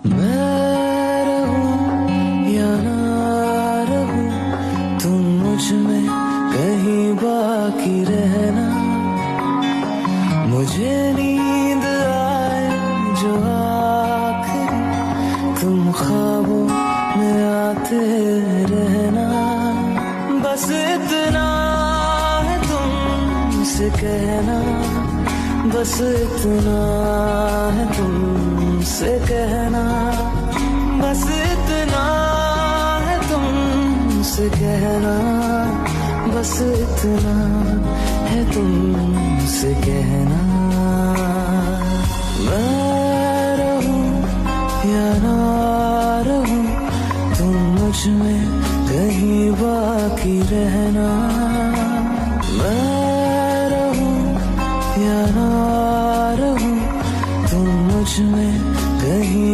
मैं रहूं या ना रहूं, तुम मुझ में कहीं बाकी रहना। मुझे नींद आए जो आखिरी, तुम ख्वाबों में आते रहना। बस इतना है तुमसे कहना, बस इतना है तुमसे कहना, बस इतना है तुमसे कहना, बस इतना है तुमसे कहना। मैं रहूं या ना रहूं, तुम मुझ में कहीं बाकी रहना। मैं रहूं या ना रहूं, तुम मुझ में